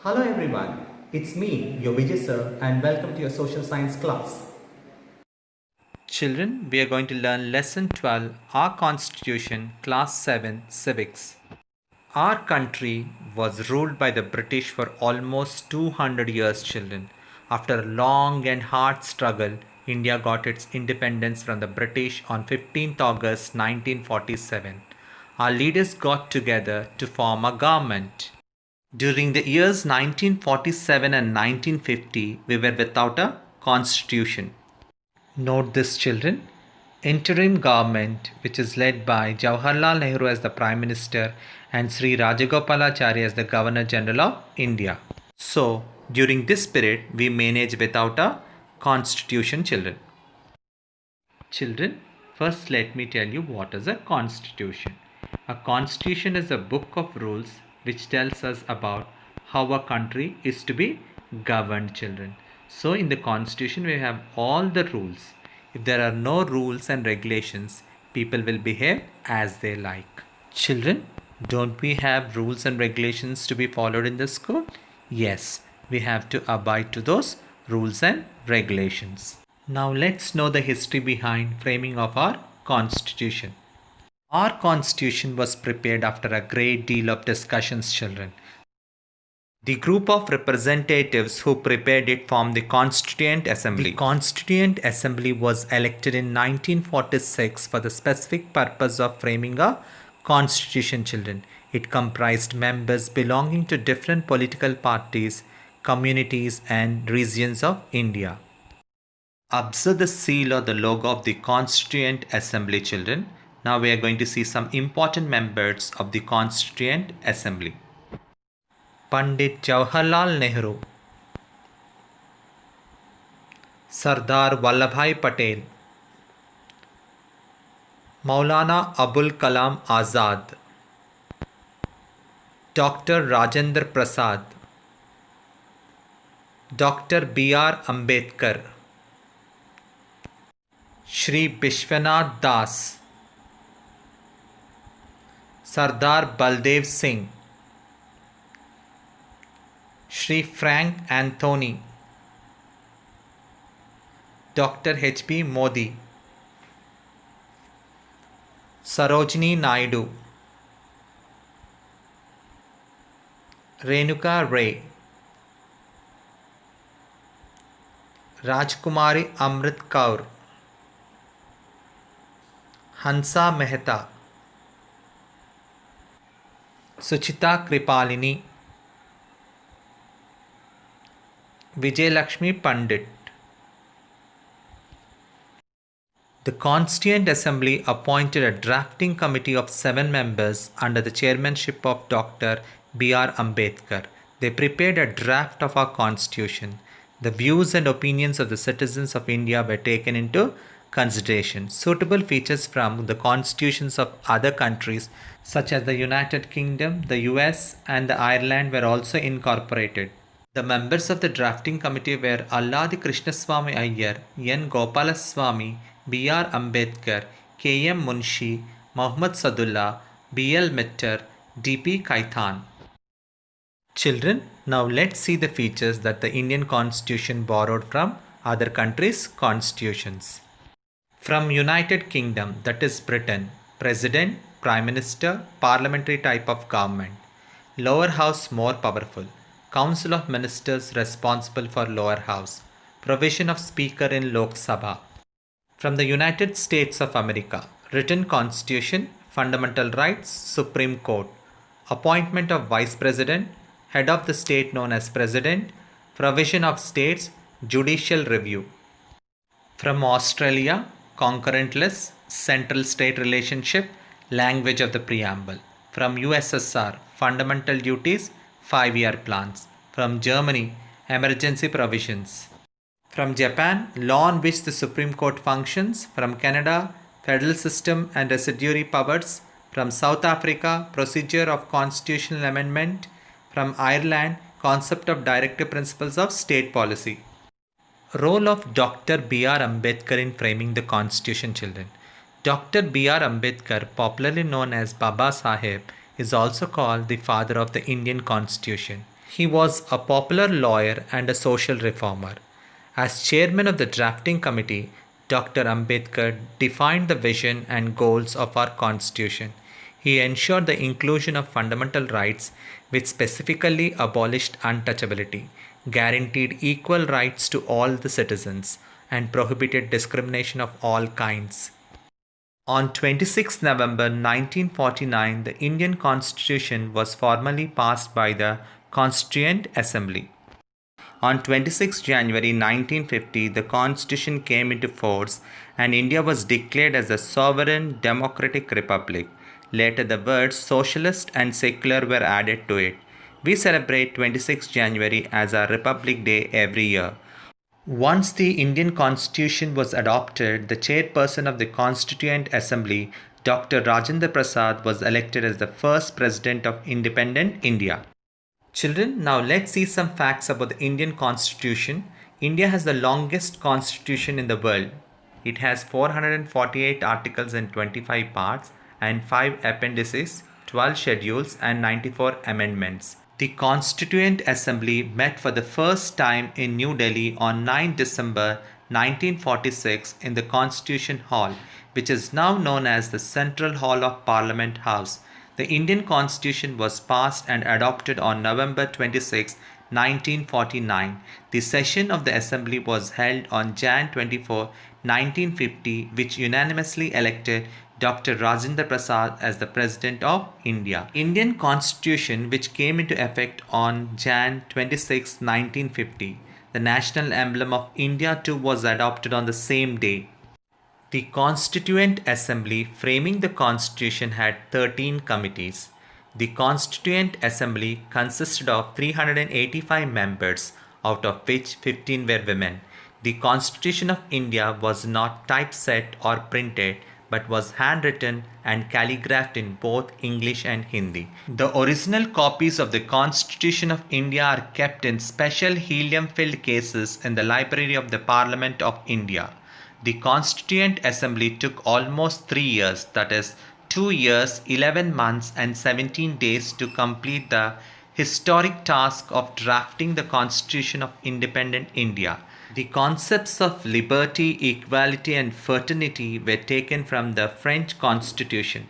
Hello everyone, it's me, your Vijay sir, and welcome to your social science class. Children, we are going to learn lesson 12, Our Constitution, class 7, civics. Our country was ruled by the British for almost 200 years, children. After a long and hard struggle, India got its independence from the British on 15th August 1947. Our leaders got together to form a government. During the years 1947 and 1950, we were without a constitution. Note this, children. Interim government, which is led by Jawaharlal Nehru as the Prime Minister and Sri Rajagopalachari as the Governor General of India. So, during this period, we manage without a constitution, children. Children, first let me tell you what is a constitution. A constitution is a book of rules which tells us about how a country is to be governed, children. So in the constitution we have all the rules. If there are no rules and regulations, people will behave as they like. Children, don't we have rules and regulations to be followed in the school? Yes, we have to abide to those rules and regulations. Now let's know the history behind framing of our constitution. Our constitution was prepared after a great deal of discussions, children. The group of representatives who prepared it formed the Constituent Assembly. The Constituent Assembly was elected in 1946 for the specific purpose of framing a constitution, children. It comprised members belonging to different political parties, communities and regions of India. Observe the seal or the logo of the Constituent Assembly, children. Now we are going to see some important members of the Constituent Assembly. Pandit Jawaharlal Nehru, Sardar Vallabhbhai Patel, Maulana Abul Kalam Azad, Dr. Rajendra Prasad, Dr. B.R. Ambedkar, Shri Bishwanath Das, Sardar Baldev Singh, Shri Frank Anthony, Dr. H.B. Modi, Sarojini Naidu, Renuka Ray, Rajkumari Amrit Kaur, Hansa Mehta, Suchita Kripalini, Vijay Lakshmi Pandit. The Constituent Assembly appointed a drafting committee of 7 members under the chairmanship of Dr. B.R. Ambedkar. They prepared a draft of our constitution. The views and opinions of the citizens of India were taken into consideration. Suitable features from the constitutions of other countries such as the United Kingdom, the US and the Ireland were also incorporated. The members of the drafting committee were Alladi Krishnaswamy Iyer, N. Gopalaswamy, B.R. Ambedkar, K.M. Munshi, Muhammad Sadullah, B.L. Mittar, D.P. Kaithan. Children, now let's see the features that the Indian Constitution borrowed from other countries' constitutions. From United Kingdom, that is Britain, President, Prime Minister, parliamentary type of government. Lower house more powerful. Council of Ministers responsible for lower house. Provision of Speaker in Lok Sabha. From the United States of America, written Constitution, fundamental rights, Supreme Court. Appointment of Vice President, head of the state known as President. Provision of states, judicial review. From Australia, concurrent list, central state relationship, language of the preamble. From USSR, fundamental duties, 5-year plans. From Germany, emergency provisions. From Japan, law on which the Supreme Court functions. From Canada, federal system and residuary powers. From South Africa, procedure of constitutional amendment. From Ireland, concept of directive principles of state policy. Role of Dr. B.R. Ambedkar in framing the Constitution, children. Dr. B.R. Ambedkar, popularly known as Baba Saheb, is also called the father of the Indian Constitution. He was a popular lawyer and a social reformer. As chairman of the drafting committee, Dr. Ambedkar defined the vision and goals of our constitution. He ensured the inclusion of fundamental rights, which specifically abolished untouchability, guaranteed equal rights to all the citizens, and prohibited discrimination of all kinds. On 26 November 1949, the Indian Constitution was formally passed by the Constituent Assembly. On 26 January 1950, the Constitution came into force and India was declared as a sovereign democratic republic. Later, the words socialist and secular were added to it. We celebrate 26 January as our Republic Day every year. Once the Indian Constitution was adopted, the chairperson of the Constituent Assembly, Dr. Rajendra Prasad, was elected as the first president of independent India. Children, now let's see some facts about the Indian Constitution. India has the longest constitution in the world. It has 448 articles and 25 parts and 5 appendices, 12 schedules and 94 amendments. The Constituent Assembly met for the first time in New Delhi on 9 December 1946 in the Constitution Hall, which is now known as the Central Hall of Parliament House. The Indian Constitution was passed and adopted on November 26, 1949. The session of the Assembly was held on Jan 24, 1950, which unanimously elected Dr. Rajendra Prasad as the President of India. Indian Constitution, which came into effect on Jan 26, 1950. The national emblem of India too was adopted on the same day. The Constituent Assembly framing the Constitution had 13 committees. The Constituent Assembly consisted of 385 members, out of which 15 were women. The Constitution of India was not typeset or printed, but was handwritten and calligraphed in both English and Hindi. The original copies of the Constitution of India are kept in special helium-filled cases in the Library of the Parliament of India. The Constituent Assembly took almost 3 years, that is, 2 years, 11 months and 17 days to complete the historic task of drafting the Constitution of Independent India. The concepts of liberty, equality and fraternity were taken from the French Constitution.